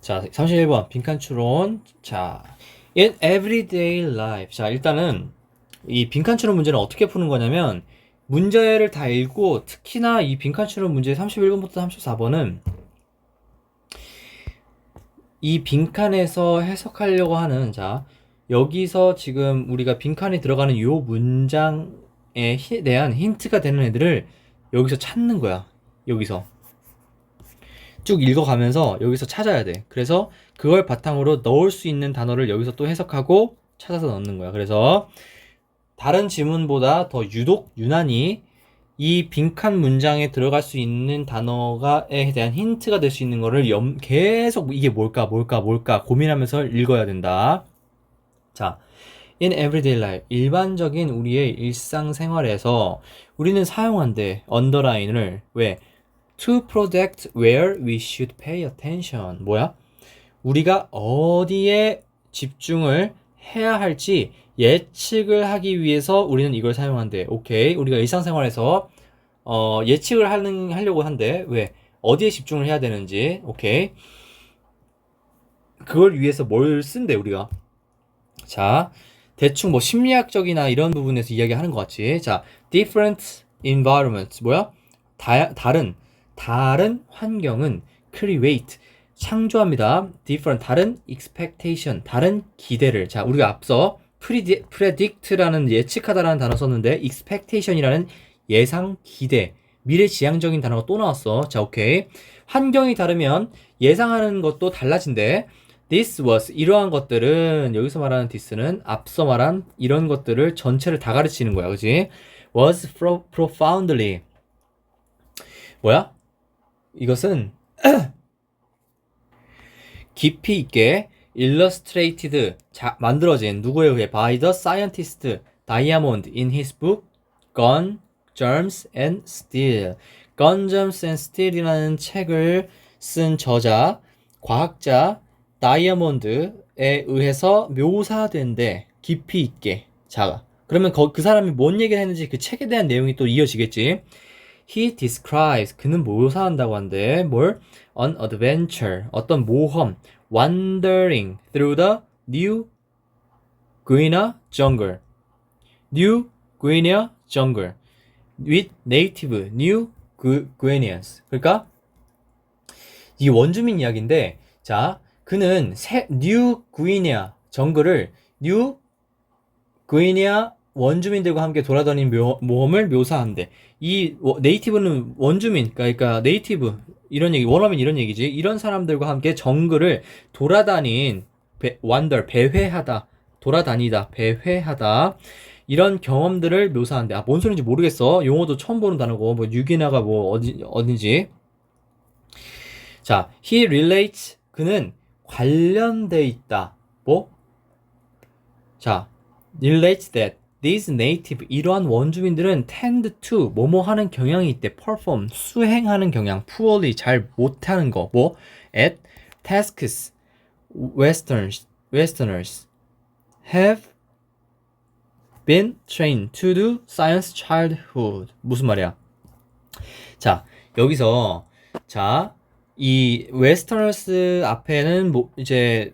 자, 31번 빈칸 추론. 자, in everyday life. 자, 일단은 이 빈칸 추론 문제는 어떻게 푸는 거냐면 문제를 다 읽고 특히나 이 빈칸 추론 문제 31번부터 34번은 이 빈칸에서 해석하려고 하는 자, 여기서 지금 우리가 빈칸에 들어가는 요 문장에 대한 힌트가 되는 애들을 여기서 찾는 거야. 여기서. 쭉 읽어가면서 여기서 찾아야 돼. 그래서 그걸 바탕으로 넣을 수 있는 단어를 여기서 또 해석하고 찾아서 넣는 거야. 그래서 다른 지문보다 더 유독 유난히 이 빈칸 문장에 들어갈 수 있는 단어가에 대한 힌트가 될 수 있는 거를 계속 이게 뭘까 고민하면서 읽어야 된다. 자, in everyday life 일반적인 우리의 일상생활에서 우리는 사용한대 언더라인을 왜? To protect where we should pay attention. 뭐야? 우리가 어디에 집중을 해야 할지 예측을 하기 위해서 우리는 이걸 사용한대. 오케이. 우리가 일상생활에서 예측을 하려고 한대. 왜? 어디에 집중을 해야 되는지. 오케이. 그걸 위해서 뭘 쓴대, 우리가. 자, 대충 뭐 심리학적이나 이런 부분에서 이야기하는 것 같지. 자, different environments. 뭐야? 다른 환경은 create 창조합니다. different 다른 expectation 다른 기대를. 자, 우리가 앞서 predict라는 예측하다라는 단어 썼는데 expectation이라는 예상 기대 미래지향적인 단어가 또 나왔어. 자, 오케이. 환경이 다르면 예상하는 것도 달라진대. This was 이러한 것들은 여기서 말하는 this는 앞서 말한 이런 것들을 전체를 다 가르치는 거야. 그지? was profoundly 뭐야? 이것은 깊이 있게 illustrated 만들어진 누구에 의해 by the scientist Diamond in his book Gun, Germs and Steel. Gun, Germs and Steel이라는 책을 쓴 저자 과학자 다이아몬드에 의해서 묘사된데 깊이 있게. 자, 그러면 그 사람이 뭔 얘기를 했는지 그 책에 대한 내용이 또 이어지겠지. He describes 그는 묘사한다고 한데 뭘? An adventure 어떤 모험 wandering through the New Guinea jungle New Guinea jungle with native New Guineans. 그러니까 이 원주민 이야기인데 자 그는 뉴 구이니아 정글을 뉴 구이니아 원주민들과 함께 돌아다닌 모험을 묘사한대. 이 네이티브는 원주민, 그러니까 네이티브 이런 얘기, 원어민 이런 얘기지. 이런 사람들과 함께 정글을 돌아다닌 완더 배회하다, 돌아다니다, 배회하다 이런 경험들을 묘사한대. 아, 뭔 소리인지 모르겠어. 용어도 처음 보는 단어고 뭐 뉴기나가 뭐 어딘지. 자, he relates 그는 관련돼 있다. 뭐? 자, relates that these native 이러한 원주민들은 tend to 뭐뭐 하는 경향이 있대. perform 수행하는 경향. poorly 잘 못하는 거. 뭐? at tasks westerners have been trained to do since childhood. 무슨 말이야? 자, 여기서 자, 이 웨스터너스 앞에는 뭐 이제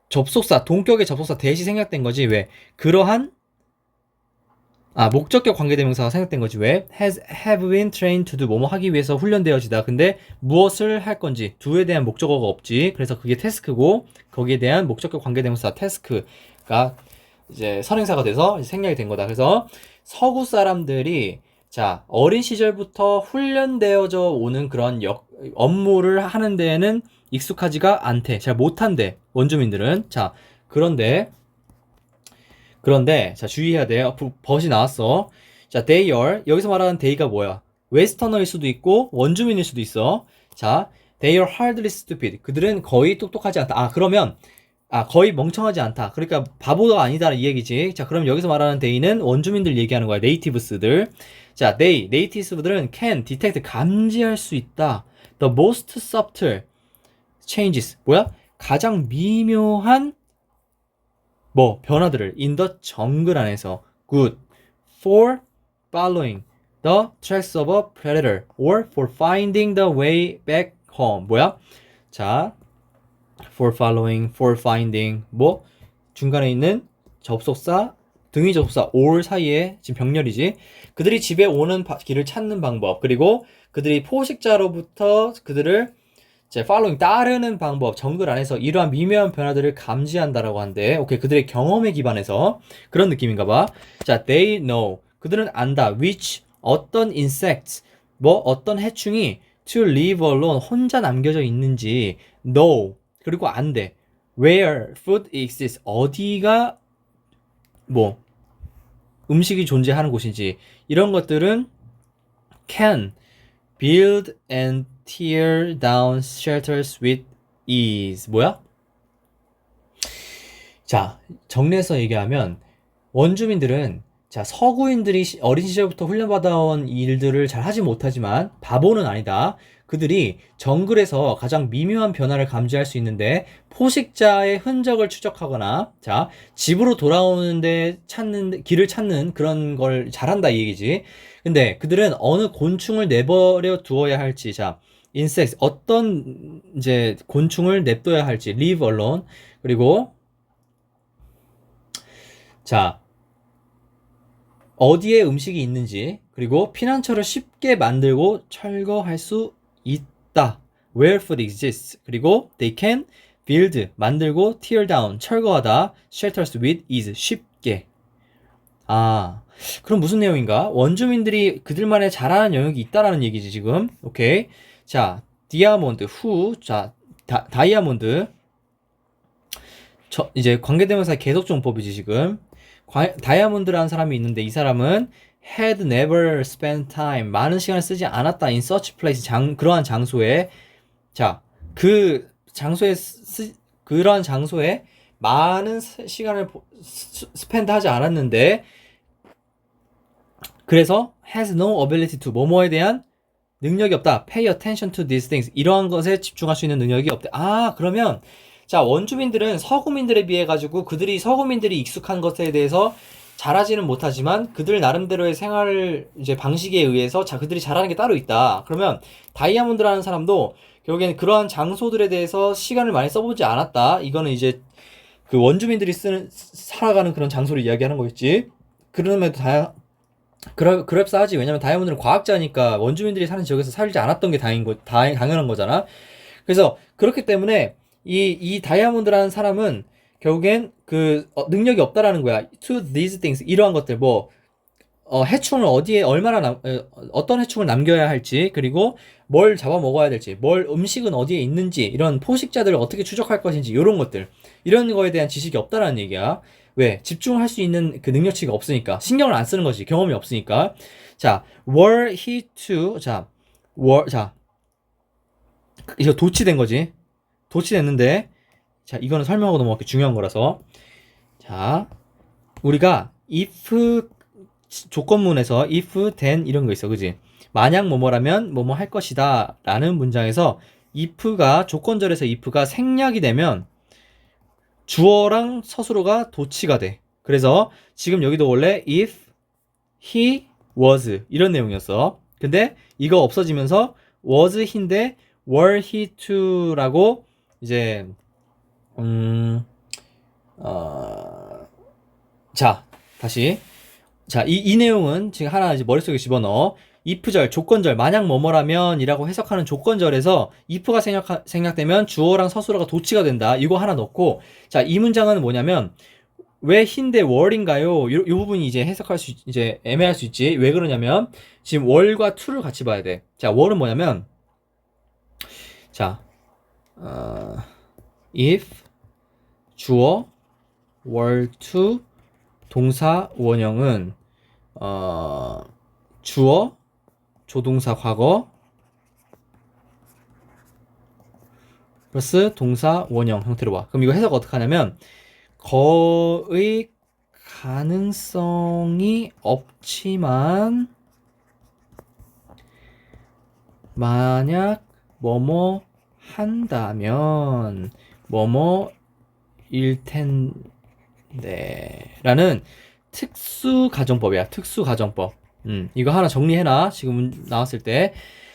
접속사, 동격의 접속사 대시 생략된 거지. 왜? 그러한 목적격 관계대명사가 생략된 거지. 왜? have been trained to do 뭐뭐 하기 위해서 훈련되어지다. 근데 무엇을 할 건지 do에 대한 목적어가 없지. 그래서 그게 태스크고 거기에 대한 목적격 관계대명사 태스크가 이제 선행사가 돼서 생략이 된 거다. 그래서 서구 사람들이 자, 어린 시절부터 훈련되어져 오는 그런 업무를 하는 데에는 익숙하지가 않대. 잘 못한대. 원주민들은. 자, 그런데, 자, 주의해야 돼. 벗이 나왔어. 자, they are. 여기서 말하는 they가 뭐야? 웨스터너일 수도 있고, 원주민일 수도 있어. 자, they are hardly stupid. 그들은 거의 똑똑하지 않다. 그러면, 거의 멍청하지 않다. 그러니까 바보가 아니다. 이 얘기지. 자, 그럼 여기서 말하는 they는 원주민들 얘기하는 거야. 네이티브스들. 자, 네이티브들은 can detect 감지할 수 있다. The most subtle changes 뭐야? 가장 미묘한 변화들을 in the jungle 안에서 good for following the tracks of a predator or for finding the way back home. 뭐야? 자, for following, for finding, 뭐 중간에 있는 접속사, 등위 접속사 or 사이에 지금 병렬이지. 그들이 집에 오는 길을 찾는 방법, 그리고 그들이 포식자로부터 그들을 이제 following 따르는 방법, 정글 안에서 이러한 미묘한 변화들을 감지한다라고 한대. 오케이, 그들의 경험에 기반해서 그런 느낌인가 봐. 자, they know, 그들은 안다. which, 어떤 insects, 뭐 어떤 해충이 to live alone, 혼자 남겨져 있는지 know, 그리고 안돼. where food exists, 어디가 뭐 음식이 존재하는 곳인지, 이런 것들은 can build and tear down shelters with ease. 뭐야? 자, 정리해서 얘기하면 원주민들은, 자, 서구인들이 어린 시절부터 훈련받아온 일들을 잘 하지 못하지만 바보는 아니다. 그들이 정글에서 가장 미묘한 변화를 감지할 수 있는데 포식자의 흔적을 추적하거나, 자, 집으로 돌아오는데 길을 찾는 그런 걸 잘한다 이 얘기지. 근데 그들은 어느 곤충을 내버려 두어야 할지, 자, insects, 어떤 이제 곤충을 냅둬야 할지, leave alone, 그리고 자, 어디에 음식이 있는지, 그리고 피난처를 쉽게 만들고 철거할 수 있다. Where food exists. 그리고 they can build, 만들고 tear down, 철거하다. shelters with ease, 쉽게. 아, 그럼 무슨 내용인가? 원주민들이 그들만의 잘하는 영역이 있다라는 얘기지 지금. 오케이. 자, 디아몬드, 후, 자, 다이아몬드. 이제 관계대명사 계속종법이지 지금. 다이아몬드라는 사람이 있는데 이 사람은 had never spent time, 많은 시간을 쓰지 않았다 in such place, 그러한 장소에. 자, 그 장소에 그러한 장소에 많은 시간을 스펜드 하지 않았는데, 그래서 has no ability to, 뭐뭐에 대한 능력이 없다. pay attention to these things, 이러한 것에 집중할 수 있는 능력이 없다. 아, 그러면 자, 원주민들은 서구민들에 비해 가지고 그들이 서구민들이 익숙한 것에 대해서 잘하지는 못하지만 그들 나름대로의 생활 이제 방식에 의해서 그들이 잘하는 게 따로 있다. 그러면 다이아몬드라는 사람도 결국에는 그러한 장소들에 대해서 시간을 많이 써보지 않았다. 이거는 이제 그 원주민들이 살아가는 그런 장소를 이야기하는 거겠지. 그럼에도 그럴싸하지. 왜냐면 다이아몬드는 과학자니까 원주민들이 사는 지역에서 살지 않았던 게 당연한 거잖아. 그래서 그렇기 때문에 이 다이아몬드라는 사람은 결국엔 능력이 없다라는 거야. To these things, 이러한 것들, 뭐 해충을 어디에 얼마나 어떤 해충을 남겨야 할지, 그리고 뭘 잡아 먹어야 될지, 음식은 어디에 있는지, 이런 포식자들을 어떻게 추적할 것인지, 이런 것들, 이런 거에 대한 지식이 없다라는 얘기야. 왜? 집중할 수 있는 그 능력치가 없으니까, 신경을 안 쓰는 거지, 경험이 없으니까. 자, were he to, 자, 이거 도치된 거지. 도치됐는데, 자, 이거는 설명하고 넘어갈게. 중요한 거라서. 자, 우리가 if 조건문에서 if, then 이런 거 있어. 그지? 만약 뭐뭐라면 뭐뭐 할 것이다 라는 문장에서 if가, 조건절에서 if가 생략이 되면 주어랑 서술어가 도치가 돼. 그래서 지금 여기도 원래 if he was 이런 내용이었어. 근데 이거 없어지면서 was he인데 were he to라고 이제 자, 다시. 자, 이 내용은 지금 하나 이제 머릿속에 집어넣어. if절, 조건절, 만약 뭐뭐라면 이라고 해석하는 조건절에서 if가 생략되면 주어랑 서술어가 도치가 된다. 이거 하나 넣고, 자, 이 문장은 뭐냐면, 왜 hin데 were인가요? 요 부분이 이제 이제 애매할 수 있지. 왜 그러냐면, 지금 were과 to를 같이 봐야 돼. 자, were는 뭐냐면, 자, if, 주어, were to, 동사 원형은 주어, 조동사 과거 플러스 동사 원형 형태로 와. 그럼 이거 해석 어떻게 하냐면, 거의 가능성이 없지만 만약 뭐뭐 한다면 뭐뭐일 텐데 라는 특수 가정법이야. 특수 가정법. 이거 하나 정리해놔. 지금 나왔을 때.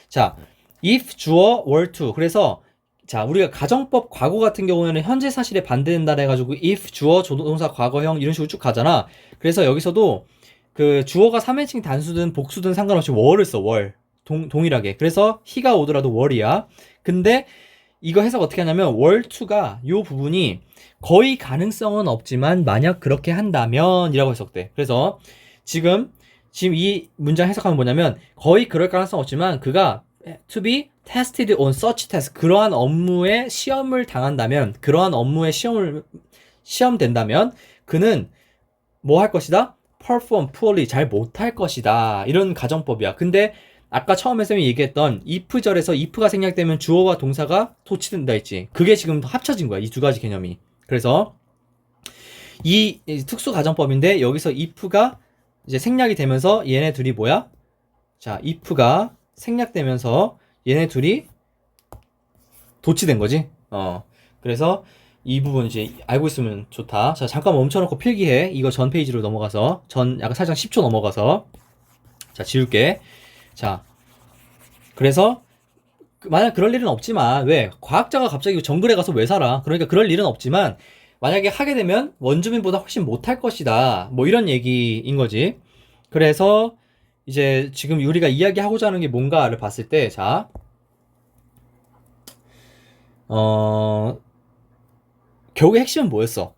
자, if 주어 were to. 그래서 자, 우리가 가정법 과거 같은 경우에는 현재 사실에 반대된다 해가지고 if 주어 조동사 과거형 이런 식으로 쭉 가잖아. 그래서 여기서도 그 주어가 3인칭 단수든 복수든 상관없이 월을 써. 월 동일하게. 그래서 he가 오더라도 월이야. 근데 이거 해석 어떻게 하냐면 월 to가 요 부분이 거의 가능성은 없지만 만약 그렇게 한다면 이라고 해석돼. 그래서 지금 이 문장 해석하면 뭐냐면 거의 그럴 가능성 없지만 그가 to be tested on such task 그러한 업무에 시험을 당한다면 그러한 업무에 시험된다면 그는 뭐 할 것이다? perform poorly 잘 못할 것이다 이런 가정법이야. 근데 아까 처음에 쌤이 얘기했던 if절에서 if가 생략되면 주어와 동사가 도치된다 했지. 그게 지금 합쳐진 거야 이 두 가지 개념이. 그래서 이 특수 가정법인데 여기서 if가 이제 생략이 되면서 얘네 둘이 뭐야? 자, if가 생략되면서 얘네 둘이 도치된 거지. 그래서 이 부분 이제 알고 있으면 좋다. 자, 잠깐 멈춰놓고 필기해. 이거 전 페이지로 넘어가서 약간 살짝 10초 넘어가서 자, 지울게. 자, 그래서 만약 그럴 일은 없지만 왜 과학자가 갑자기 정글에 가서 왜 살아? 그러니까 그럴 일은 없지만 만약에 하게 되면 원주민보다 훨씬 못할 것이다. 뭐 이런 얘기인 거지. 그래서 이제 지금 우리가 이야기하고자 하는 게 뭔가를 봤을 때, 자, 결국에 핵심은 뭐였어?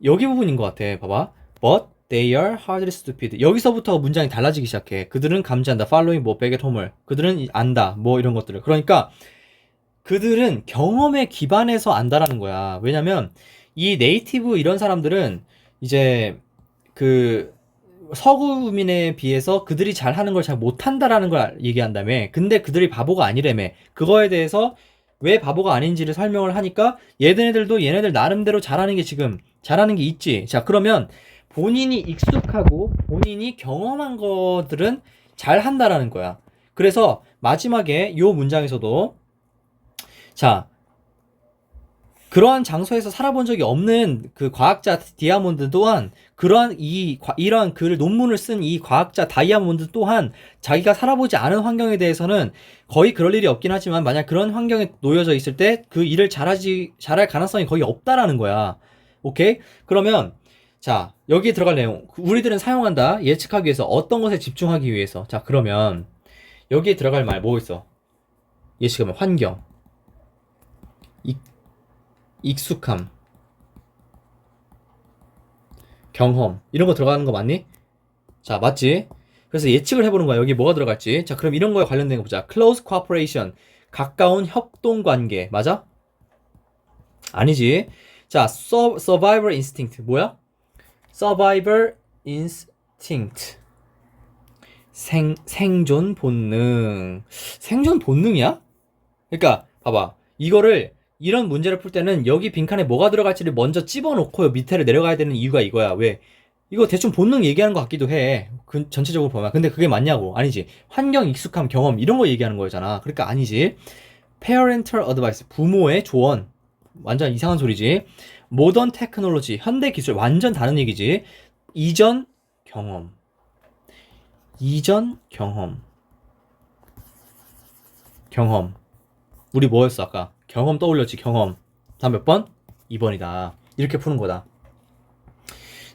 여기 부분인 것 같아. 봐봐. But they are hardly stupid. 여기서부터 문장이 달라지기 시작해. 그들은 감지한다. Following 뭐 back at home을. 그들은 안다. 뭐 이런 것들을. 그러니까 그들은 경험에 기반해서 안다라는 거야. 왜냐면 이 네이티브 이런 사람들은 이제 그 서구민에 비해서 그들이 잘하는 걸 잘 못한다라는 걸 얘기한다며. 근데 그들이 바보가 아니라며. 그거에 대해서 왜 바보가 아닌지를 설명을 하니까 얘네들도 얘네들 나름대로 잘하는 게 지금 잘하는 게 있지. 자, 그러면 본인이 익숙하고 본인이 경험한 것들은 잘한다라는 거야. 그래서 마지막에 요 문장에서도 자, 그러한 장소에서 살아본 적이 없는 그 과학자 디아몬드 또한 이러한 글을 논문을 쓴 이 과학자 다이아몬드 또한 자기가 살아보지 않은 환경에 대해서는 거의 그럴 일이 없긴 하지만 만약 그런 환경에 놓여져 있을 때 그 일을 잘할 가능성이 거의 없다라는 거야. 오케이? 그러면 자, 여기에 들어갈 내용. 우리들은 사용한다. 예측하기 위해서 어떤 것에 집중하기 위해서. 자, 그러면 여기에 들어갈 말 뭐 있어? 예측하면 환경, 익숙함, 경험 이런 거 들어가는 거 맞니? 자, 맞지? 그래서 예측을 해보는 거야. 여기 뭐가 들어갈지. 자, 그럼 이런 거에 관련된 거 보자. close cooperation, 가까운 협동 관계. 맞아? 아니지. 자, survival instinct 뭐야? survival instinct 생존 본능. 생존 본능이야? 그러니까 봐봐. 이런 문제를 풀 때는 여기 빈칸에 뭐가 들어갈지를 먼저 집어넣고 밑에를 내려가야 되는 이유가 이거야. 왜? 이거 대충 본능 얘기하는 것 같기도 해. 전체적으로 보면. 근데 그게 맞냐고. 아니지. 환경, 익숙함, 경험 이런 거 얘기하는 거잖아. 그러니까 아니지. parental advice 부모의 조언. 완전 이상한 소리지. modern technology 현대 기술 완전 다른 얘기지. 이전 경험. 경험. 우리 뭐였어 아까? 경험 떠올렸지. 경험. 다음 몇 번? 2번이다. 이렇게 푸는 거다.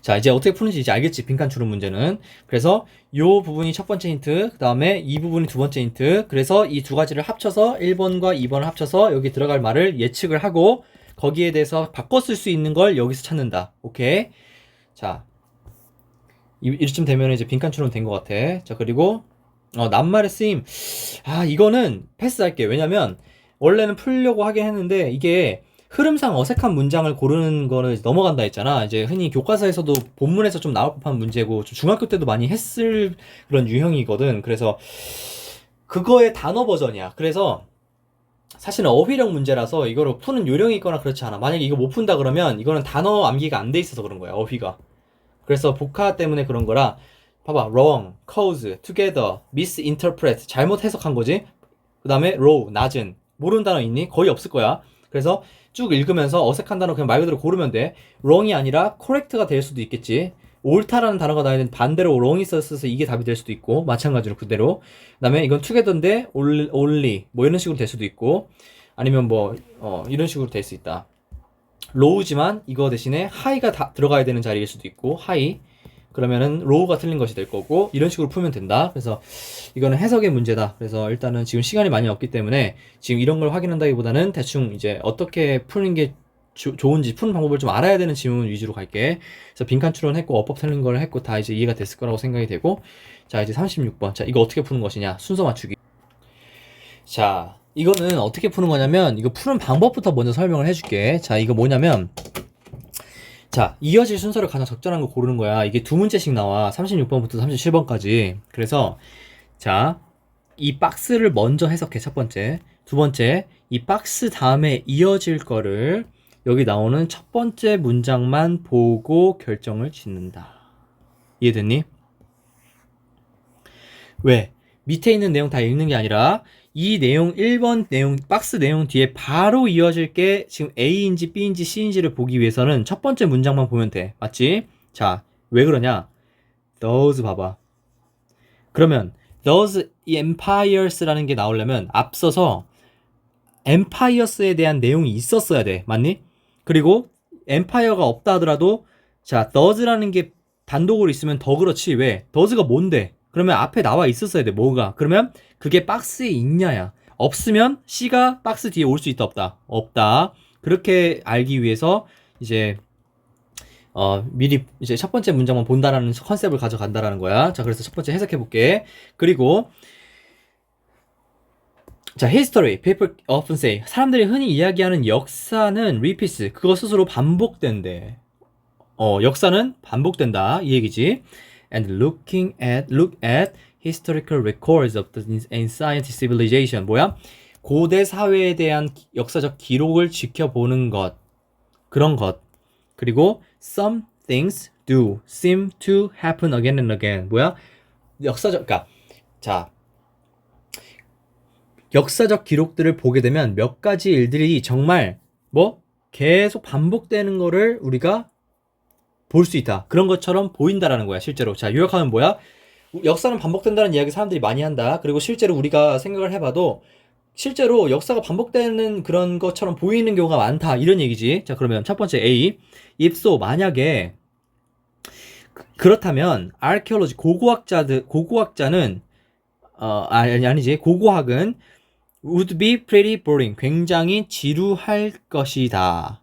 자, 이제 어떻게 푸는지 이제 알겠지. 빈칸 주름 문제는. 그래서 요 부분이 첫 번째 힌트, 그 다음에 이 부분이 두 번째 힌트. 그래서 이 두 가지를 합쳐서 1번과 2번을 합쳐서 여기 들어갈 말을 예측을 하고 거기에 대해서 바꿔 쓸 수 있는 걸 여기서 찾는다. 오케이? 자, 이쯤 되면 이제 빈칸 주름 된 것 같아. 자, 그리고 낱말의 쓰임. 이거는 패스할게. 왜냐면 원래는 풀려고 하긴 했는데 이게 흐름상 어색한 문장을 고르는 거를 넘어간다 했잖아. 이제 흔히 교과서에서도 본문에서 좀 나올 법한 문제고 중학교 때도 많이 했을 그런 유형이거든. 그래서 그거의 단어 버전이야. 그래서 사실은 어휘력 문제라서 이거를 푸는 요령이 있거나 그렇지 않아. 만약에 이거 못 푼다 그러면 이거는 단어 암기가 안 돼 있어서 그런 거야. 어휘가. 그래서 복화 때문에 그런 거라. 봐봐. wrong, cause, together, misinterpret 잘못 해석한 거지. 그 다음에 low, 낮은 모르는 단어 있니? 거의 없을 거야. 그래서 쭉 읽으면서 어색한 단어 그냥 말 그대로 고르면 돼. wrong이 아니라 correct가 될 수도 있겠지. 옳다라는 단어가 나오는 반대로 wrong이 썼어서 이게 답이 될 수도 있고 마찬가지로 그대로. 그 다음에 이건 together인데 only 뭐 이런 식으로 될 수도 있고 아니면 뭐 이런 식으로 될 수 있다. 로우지만 이거 대신에 하이가 다 들어가야 되는 자리일 수도 있고 하이 그러면은 로우가 틀린 것이 될 거고 이런 식으로 풀면 된다. 그래서 이거는 해석의 문제다. 그래서 일단은 지금 시간이 많이 없기 때문에 지금 이런 걸 확인한다기보다는 대충 이제 어떻게 푸는 게 좋은지 푸는 방법을 좀 알아야 되는 지문 위주로 갈게. 그래서 빈칸 추론했고 어법 틀린 걸 했고 다 이제 이해가 됐을 거라고 생각이 되고 자 이제 36번 자 이거 어떻게 푸는 것이냐 순서 맞추기. 자 이거는 어떻게 푸는 거냐면 이거 푸는 방법부터 먼저 설명을 해줄게. 자 이거 뭐냐면 자 이어질 순서를 가장 적절한 거 고르는 거야. 이게 두 문제씩 나와 36번부터 37번까지. 그래서 자 이 박스를 먼저 해석해. 첫 번째. 두 번째 이 박스 다음에 이어질 거를 여기 나오는 첫 번째 문장만 보고 결정을 짓는다. 이해됐니? 왜? 밑에 있는 내용 다 읽는 게 아니라 이 내용 1번 내용 박스 내용 뒤에 바로 이어질 게 지금 A인지 B인지 C인지를 보기 위해서는 첫 번째 문장만 보면 돼. 맞지? 자, 왜 그러냐? those 봐봐. 그러면 those empires라는 게 나오려면 앞서서 empires에 대한 내용이 있었어야 돼. 맞니? 그리고 empire가 없다 하더라도 자, those라는 게 단독으로 있으면 더 그렇지. 왜? those가 뭔데? 그러면 앞에 나와 있었어야 돼. 뭐가? 그러면 그게 박스에 있냐야. 없으면 C가 박스 뒤에 올 수 있다 없다? 없다. 그렇게 알기 위해서 이제 미리 이제 첫 번째 문장만 본다라는 컨셉을 가져간다라는 거야. 자, 그래서 첫 번째 해석해 볼게. 그리고 자, history, people often say. 사람들이 흔히 이야기하는 역사는 repeats. 그거 스스로 반복된대. 역사는 반복된다. 이 얘기지. And look at historical records of the ancient civilization. 뭐야? 고대 사회에 대한 역사적 기록을 지켜보는 것. 그런 것. 그리고 some things do seem to happen again and again. 뭐야? 그러니까 자 역사적 기록들을 보게 되면 몇 가지 일들이 정말 뭐 계속 반복되는 거를 우리가 볼 수 있다. 그런 것처럼 보인다라는 거야, 실제로. 자, 요약하면 뭐야? 역사는 반복된다는 이야기 사람들이 많이 한다. 그리고 실제로 우리가 생각을 해봐도 실제로 역사가 반복되는 그런 것처럼 보이는 경우가 많다. 이런 얘기지. 자, 그러면 첫 번째 A. if so, 만약에 그렇다면 archaeology 고고학자는 아니지. 고고학은 would be pretty boring. 굉장히 지루할 것이다.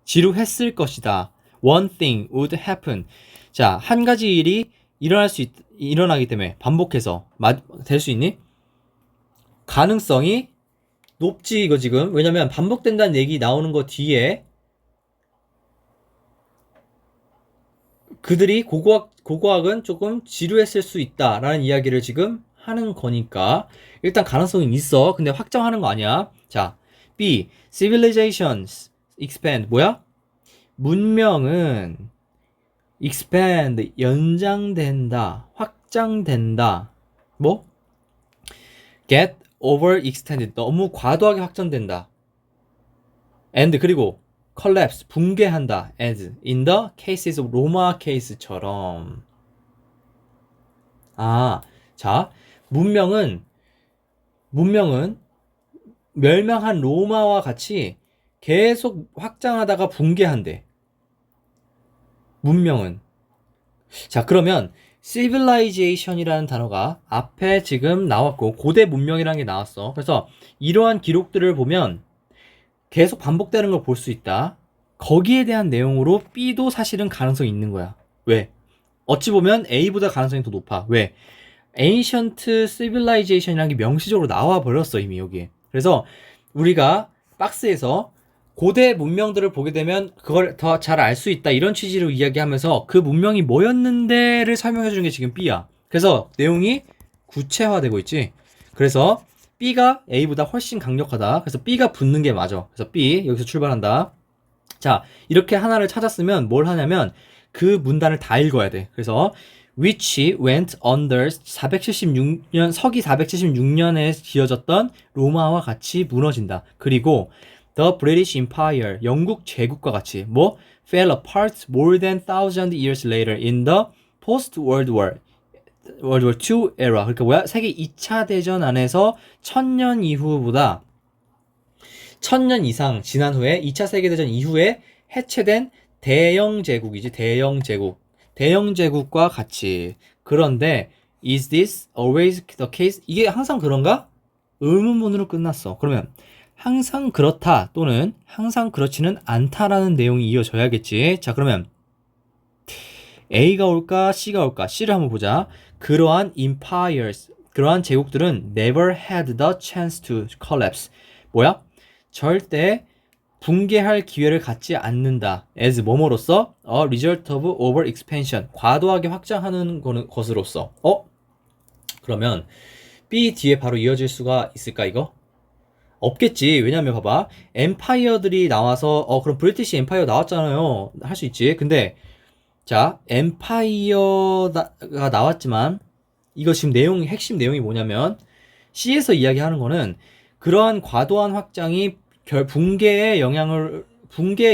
지루했을 것이다. One thing would happen. 자, 한 가지 일이 일어나기 때문에 반복해서 될 수 있니? 가능성이 높지 이거 지금. 왜냐면 반복된다는 얘기 나오는 거 뒤에 그들이 고고학은 조금 지루했을 수 있다라는 이야기를 지금 하는 거니까 일단 가능성이 있어. 근데 확정하는 거 아니야. 자, B. Civilizations expand. 뭐야? 문명은 expand, 연장된다, 확장된다. 뭐? get overextended, 너무 과도하게 확장된다. and 그리고 collapse, 붕괴한다. as in the cases of 로마 케이스처럼. 자, 문명은 멸망한 로마와 같이 계속 확장하다가 붕괴한대. 문명은. 자, 그러면 civilization이라는 단어가 앞에 지금 나왔고 고대 문명이라는 게 나왔어. 그래서 이러한 기록들을 보면 계속 반복되는 걸 볼 수 있다. 거기에 대한 내용으로 B도 사실은 가능성이 있는 거야. 왜? 어찌 보면 A보다 가능성이 더 높아. 왜? ancient civilization이라는 게 명시적으로 나와 버렸어 이미 여기에. 그래서 우리가 박스에서 고대 문명들을 보게 되면 그걸 더 잘 알 수 있다 이런 취지로 이야기하면서 그 문명이 뭐였는데를 설명해 주는 게 지금 B야. 그래서 내용이 구체화되고 있지. 그래서 B가 A보다 훨씬 강력하다. 그래서 B가 붙는 게 맞아. 그래서 B 여기서 출발한다. 자, 이렇게 하나를 찾았으면 뭘 하냐면 그 문단을 다 읽어야 돼. 그래서 which went under 476년 서기 476년에 지어졌던 로마와 같이 무너진다. 그리고 The British Empire, 영국 제국과 같이 뭐 fell apart more than 1,000 years later in the post-World War II era. 그러니까 뭐야? 세계 2차 대전 안에서 1000년 이후보다 1000년 이상 지난 후에 2차 세계대전 이후에 해체된 대영 제국이지. 대영 제국. 대영 제국과 같이. 그런데 is this always the case? 이게 항상 그런가? 의문문으로 끝났어. 그러면 항상 그렇다 또는 항상 그렇지는 않다라는 내용이 이어져야겠지. 자, 그러면 A가 올까 C가 올까? C를 한번 보자. 그러한 empires, 그러한 제국들은 never had the chance to collapse. 뭐야? 절대 붕괴할 기회를 갖지 않는다. as 뭐뭐로써 a result of over expansion. 과도하게 확장하는 것으로서. 그러면 B 뒤에 바로 이어질 수가 있을까 이거? 없겠지. 왜냐면 봐봐. 엠파이어들이 나와서 그럼 브리티시 엠파이어 나왔잖아요. 할 수 있지. 근데 자, 엠파이어가 나왔지만 이거 지금 핵심 내용이 뭐냐면 C에서 이야기하는 거는 그러한 과도한 확장이 붕괴의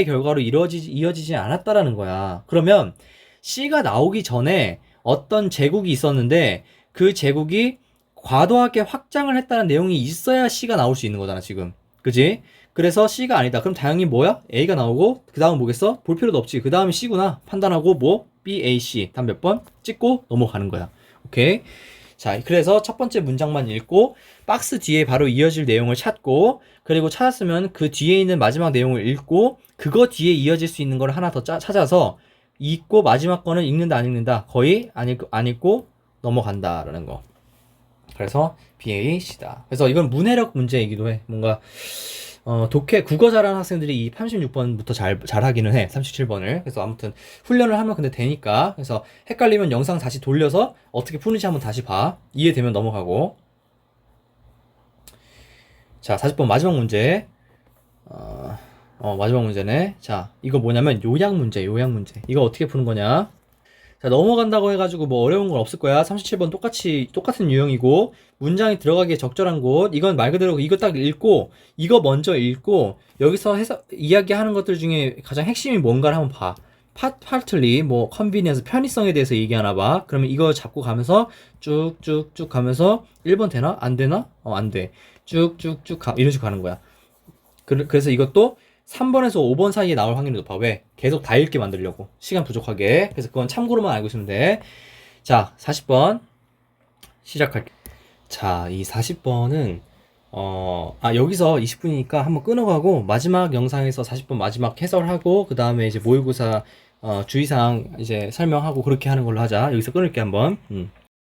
결과로 이어지지 않았다라는 거야. 그러면 C가 나오기 전에 어떤 제국이 있었는데 그 제국이 과도하게 확장을 했다는 내용이 있어야 C가 나올 수 있는 거잖아, 지금. 그지? 그래서 C가 아니다. 그럼 당연히 뭐야? A가 나오고 그 다음 뭐겠어? 볼 필요도 없지. 그 다음이 C구나. 판단하고 뭐? B, A, C. 다음 몇 번? 찍고 넘어가는 거야. 오케이? 자, 그래서 첫 번째 문장만 읽고 박스 뒤에 바로 이어질 내용을 찾고 그리고 찾았으면 그 뒤에 있는 마지막 내용을 읽고 그거 뒤에 이어질 수 있는 걸 하나 더 찾아서 읽고 마지막 거는 읽는다 안 읽는다 거의 안 읽고 넘어간다라는 거. 그래서 BAC다. 그래서 이건 문해력 문제이기도 해. 뭔가 독해 국어 잘하는 학생들이 이 36번부터 잘하기는 해. 37번을. 그래서 아무튼 훈련을 하면 근데 되니까. 그래서 헷갈리면 영상 다시 돌려서 어떻게 푸는지 한번 다시 봐. 이해되면 넘어가고. 자, 40번 마지막 문제. 마지막 문제네. 자, 이거 뭐냐면 요약 문제. 이거 어떻게 푸는 거냐? 자, 넘어간다고 해가지고 뭐 어려운 건 없을 거야. 37번 똑같은 유형이고, 문장이 들어가기에 적절한 곳, 이건 말 그대로 이거 딱 읽고, 이거 먼저 읽고, 여기서 이야기하는 것들 중에 가장 핵심이 뭔가를 한번 봐. partly, 뭐, convenience, 편의성에 대해서 얘기하나 봐. 그러면 이거 잡고 가면서 쭉쭉쭉 가면서 1번 되나? 안 되나? 안 돼. 쭉쭉쭉 이런 식으로 가는 거야. 그래서 이것도 3번에서 5번 사이에 나올 확률이 높아. 왜? 계속 다 읽게 만들려고. 시간 부족하게. 그래서 그건 참고로만 알고 있으면 돼. 자, 40번. 시작할게. 자, 이 40번은, 여기서 20분이니까 한번 끊어가고, 마지막 영상에서 40번 마지막 해설하고, 그 다음에 이제 모의고사, 주의사항 이제 설명하고 그렇게 하는 걸로 하자. 여기서 끊을게, 한번.